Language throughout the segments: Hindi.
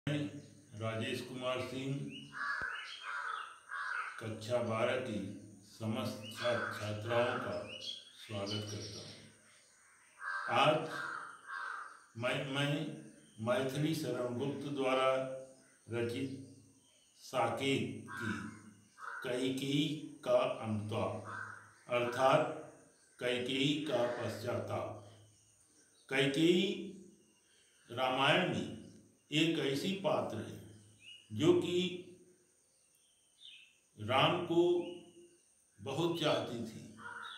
राजेश कुमार सिंह कक्षा 12 की समस्त छात्र छात्राओं का स्वागत करता हूँ। आज मैं मैथिली शरण गुप्त द्वारा रचित साकेत की कैकेयी का अनुताप अर्थात कैकेयी का पश्चाताप। कैकेयी रामायण में एक ऐसी पात्र है जो कि राम को बहुत चाहती थी,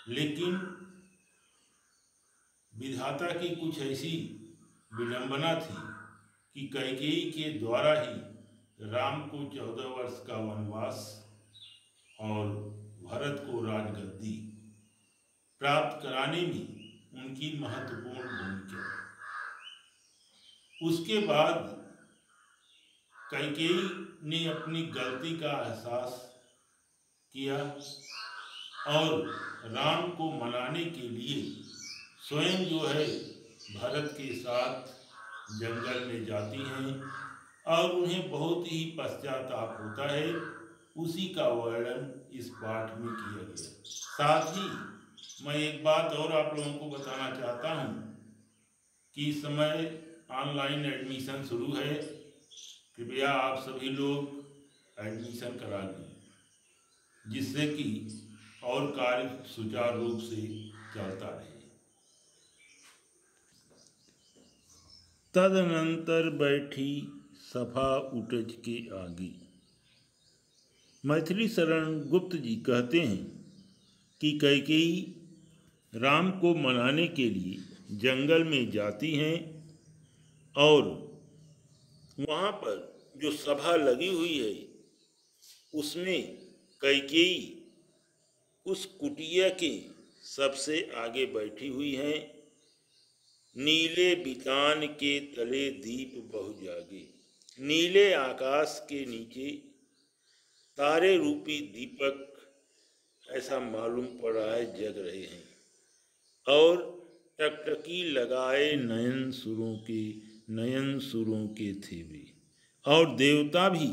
लेकिन विधाता की कुछ ऐसी विडंबना थी कि कैकेयी के द्वारा ही राम को 14 वर्ष का वनवास और भरत को राजगद्दी प्राप्त कराने में उनकी महत्वपूर्ण भूमिका। उसके बाद कैकेयी ने अपनी गलती का एहसास किया और राम को मनाने के लिए स्वयं जो है भरत के साथ जंगल में जाती हैं और उन्हें बहुत ही पश्चाताप होता है। उसी का वर्णन इस पाठ में किया गया। साथ ही मैं एक बात और आप लोगों को बताना चाहता हूँ कि इस समय ऑनलाइन एडमिशन शुरू है। कृपया आप सभी लोग एडमिशन करा लें, जिससे कि और कार्य सुचारू रूप से चलता रहे। तदनंतर बैठी सभा उठज के आगे। मैथिली शरण गुप्त जी कहते हैं कि कैकेयी राम को मनाने के लिए जंगल में जाती हैं और वहाँ पर जो सभा लगी हुई है उसमें कैकेयी उस कुटिया के सबसे आगे बैठी हुई हैं। नीले बितान के तले दीप बहु जागे। नीले आकाश के नीचे तारे रूपी दीपक ऐसा मालूम पड़ रहा है जग रहे हैं और टकटकी लगाए नयन सुरों के थे वे। और देवता भी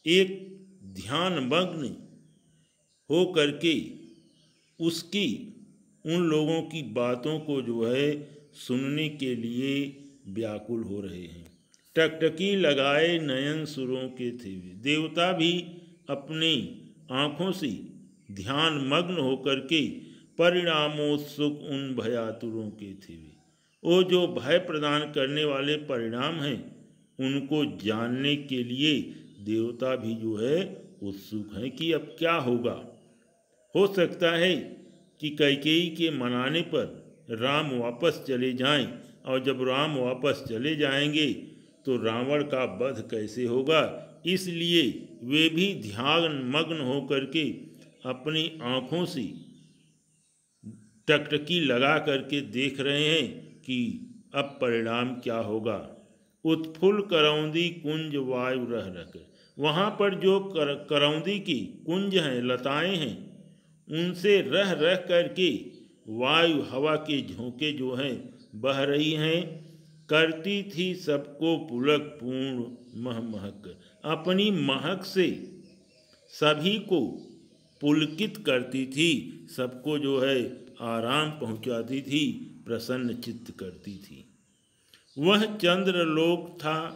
एक ध्यान मग्न हो करके उसकी उन लोगों की बातों को जो है सुनने के लिए व्याकुल हो रहे हैं। टकटकी लगाए नयन सुरों के थे वे। देवता भी अपनी आँखों से ध्यान मग्न होकर के परिणामोत्सुक उन भयातुरों के थे वे। वो जो भय प्रदान करने वाले परिणाम हैं उनको जानने के लिए देवता भी जो है उत्सुक हैं कि अब क्या होगा। हो सकता है कि कैकेयी के मनाने पर राम वापस चले जाएं, और जब राम वापस चले जाएंगे तो रावण का वध कैसे होगा। इसलिए वे भी ध्यान मग्न होकर के अपनी आँखों से टकटकी लगा करके देख रहे हैं कि अब परिणाम क्या होगा। उत्फुल्ल करौंदी कुंज वायु रह रख। वहाँ पर जो करौंदी की कुंज हैं, लताएं हैं, उनसे रह रह करके वायु हवा के झोंके जो हैं बह रही हैं। करती थी सबको पुलक पूर्ण महक। अपनी महक से सभी को पुलकित करती थी, सबको जो है आराम पहुंचाती थी, प्रसन्न चित्त करती थी। वह चंद्रलोक था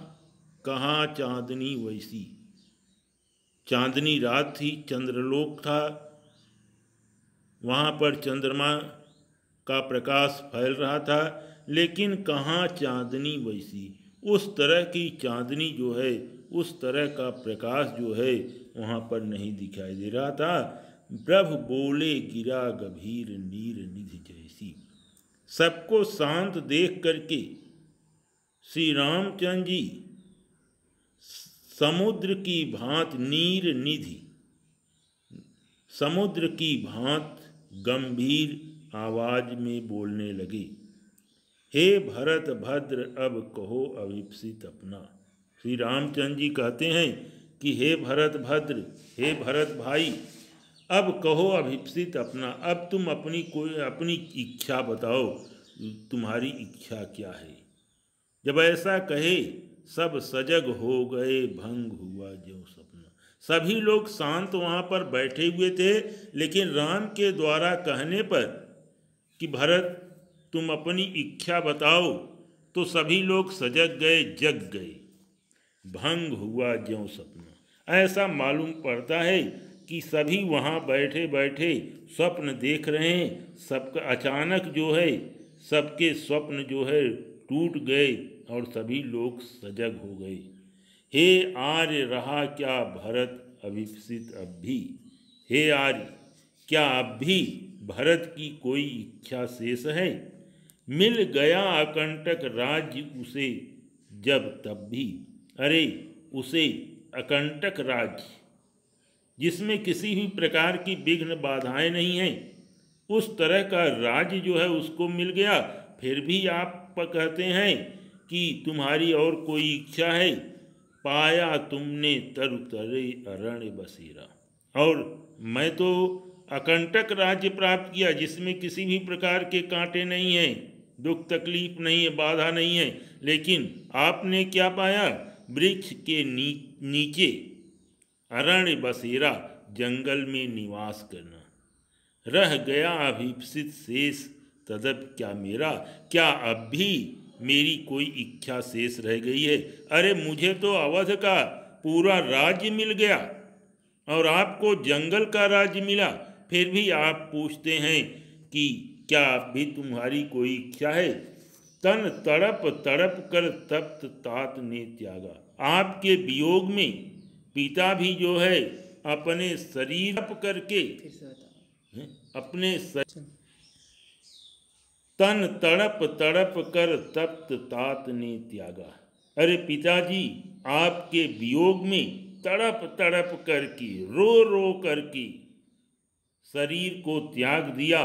कहाँ चांदनी वैसी। चांदनी रात थी, चंद्रलोक था, वहाँ पर चंद्रमा का प्रकाश फैल रहा था, लेकिन कहाँ चांदनी वैसी। उस तरह की चांदनी जो है, उस तरह का प्रकाश जो है वहाँ पर नहीं दिखाई दे रहा था। प्रभु बोले गिरा गंभीर नीर निधि जैसी। सबको शांत देख करके श्री रामचंद्र जी समुद्र की भांत नीर निधि, समुद्र की भांत गंभीर आवाज में बोलने लगे। हे भरत भद्र अब कहो अभिप्सित अपना। श्री रामचंद्र जी कहते हैं कि हे भरत भद्र, हे भरत भाई, अब कहो अभिप्सित अपना। अब तुम अपनी इच्छा बताओ, तुम्हारी इच्छा क्या है। जब ऐसा कहे सब सजग हो गए, भंग हुआ ज्यों सपना। सभी लोग शांत वहाँ पर बैठे हुए थे, लेकिन राम के द्वारा कहने पर कि भरत तुम अपनी इच्छा बताओ, तो सभी लोग सजग गए, जग गए। भंग हुआ ज्यों सपना। ऐसा मालूम पड़ता है कि सभी वहाँ बैठे बैठे स्वप्न देख रहे हैं। सबका अचानक जो है सबके स्वप्न जो है टूट गए और सभी लोग सजग हो गए। हे आर्य, रहा क्या भरत अभिप्सित अब भी। हे आर्य, क्या अब भी भरत की कोई इच्छा शेष है। मिल गया अकंटक राज्य उसे जब तब भी। अरे उसे अकंटक राज्य जिसमें किसी भी प्रकार की विघ्न बाधाएं नहीं हैं, उस तरह का राज्य जो है उसको मिल गया, फिर भी आप कहते हैं कि तुम्हारी और कोई इच्छा है। पाया तुमने तरु तरे अरण्य बसेरा। और मैं तो अकंटक राज्य प्राप्त किया जिसमें किसी भी प्रकार के कांटे नहीं हैं, दुख तकलीफ नहीं है, बाधा नहीं है। लेकिन आपने क्या पाया? वृक्ष के नीचे अरण्य बसेरा, जंगल में निवास करना। रह गया अभिप्सित शेष तदप क्या मेरा। क्या अब भी मेरी कोई इच्छा शेष रह गई है? अरे मुझे तो अवध का पूरा राज्य मिल गया और आपको जंगल का राज्य मिला, फिर भी आप पूछते हैं कि क्या अब भी तुम्हारी कोई इच्छा है। तन तड़प तड़प कर तप्त तात ने त्यागा। आपके वियोग में पिता भी जो है अपने शरीर करके अपने तन तड़प तड़प कर तप्त तात ने त्यागा। अरे पिताजी, आपके वियोग में तड़प तड़प करके रो रो करके शरीर को त्याग दिया।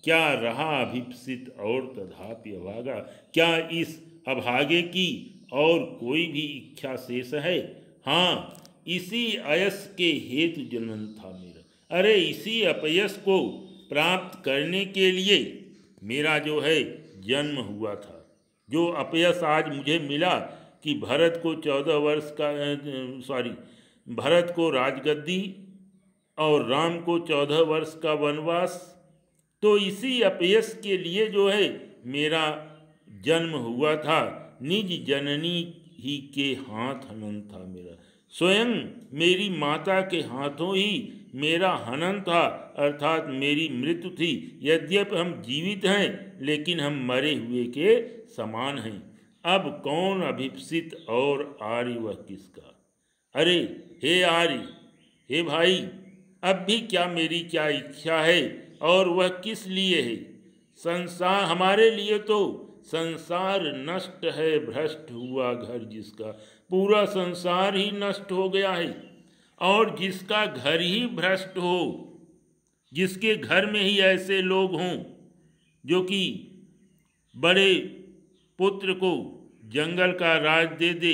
क्या रहा अभिप्सित और तथापि अभागा। क्या इस अभागे की और कोई भी इच्छा शेष है? हाँ, इसी अयस के हेतु जन्म था मेरा। अरे इसी अपयस को प्राप्त करने के लिए मेरा जो है जन्म हुआ था। जो अपयस आज मुझे मिला कि भरत को 14 वर्ष का भरत को राजगद्दी और राम को 14 वर्ष का वनवास, तो इसी अपयस के लिए जो है मेरा जन्म हुआ था। निज जननी ही के हाथ हनन था मेरा। स्वयं मेरी माता के हाथों ही मेरा हनन था, अर्थात मेरी मृत्यु थी। यद्यपि हम जीवित हैं, लेकिन हम मरे हुए के समान हैं। अब कौन अभिप्सित और आर्य वह किसका। अरे हे आर्य, हे भाई, अब भी क्या मेरी क्या इच्छा है और वह किस लिए है। संसार हमारे लिए तो संसार नष्ट है, भ्रष्ट हुआ घर जिसका। पूरा संसार ही नष्ट हो गया है और जिसका घर ही भ्रष्ट हो, जिसके घर में ही ऐसे लोग हों जो कि बड़े पुत्र को जंगल का राज दे दे,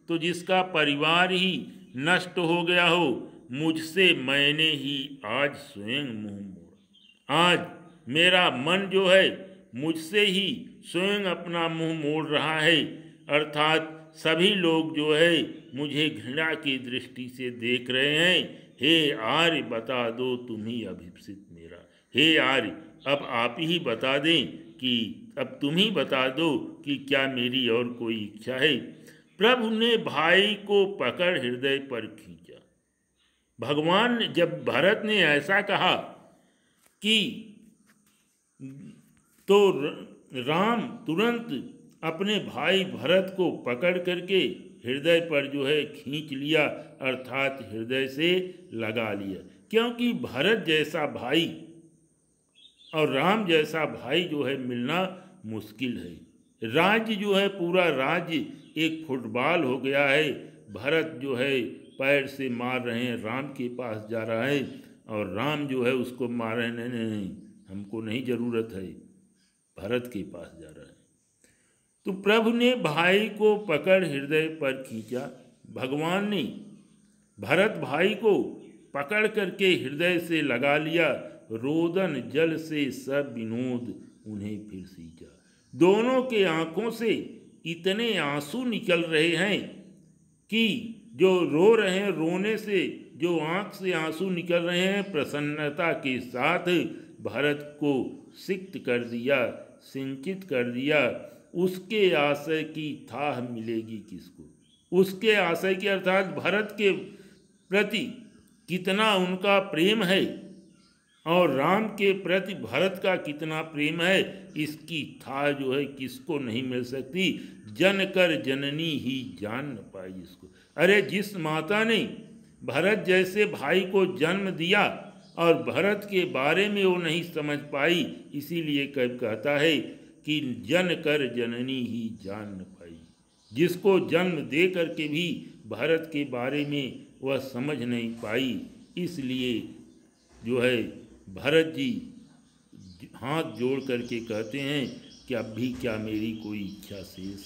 तो जिसका परिवार ही नष्ट हो गया हो। मुझसे मैंने ही आज स्वयं मुँह मोड़ा। आज मेरा मन जो है मुझसे ही स्वयं अपना मुँह मोड़ रहा है, अर्थात सभी लोग जो है मुझे घृणा की दृष्टि से देख रहे हैं। हे आर्य, बता दो तुम ही अभिप्सित मेरा। हे आर्य, अब आप ही बता दें कि अब तुम ही बता दो कि क्या मेरी और कोई इच्छा है। प्रभु ने भाई को पकड़ हृदय पर खींचा। भगवान जब भरत ने ऐसा कहा कि तो राम तुरंत अपने भाई भरत को पकड़ करके हृदय पर जो है खींच लिया, अर्थात हृदय से लगा लिया। क्योंकि भरत जैसा भाई और राम जैसा भाई जो है मिलना मुश्किल है। राज्य जो है पूरा राज्य एक फुटबॉल हो गया है। भरत जो है पैर से मार रहे हैं, राम के पास जा रहा है और राम जो है उसको मार रहे हैं, नहीं नहीं हमको नहीं ज़रूरत है, भरत के पास जा रहा है। तो प्रभु ने भाई को पकड़ हृदय पर खींचा। भगवान ने भरत भाई को पकड़ करके हृदय से लगा लिया। रोदन जल से सब विनोद उन्हें फिर सींचा। दोनों के आंखों से इतने आंसू निकल रहे हैं कि जो रो रहे हैं, रोने से जो आंख से आंसू निकल रहे हैं, प्रसन्नता के साथ भारत को सिक्त कर दिया, सिंचित कर दिया। उसके आशय की थाह मिलेगी किसको? उसके आशय की अर्थात भारत के प्रति कितना उनका प्रेम है और राम के प्रति भरत का कितना प्रेम है, इसकी था जो है किसको नहीं मिल सकती। जन कर जननी ही जान न पाई इसको। अरे जिस माता ने भरत जैसे भाई को जन्म दिया और भरत के बारे में वो नहीं समझ पाई, इसीलिए कब कहता है कि जन कर जननी ही जान न पाई। जिसको जन्म दे करके भी भरत के बारे में वह समझ नहीं पाई, इसलिए जो है भरत जी हाथ जोड़ करके कहते हैं कि अब भी क्या मेरी कोई इच्छा शेष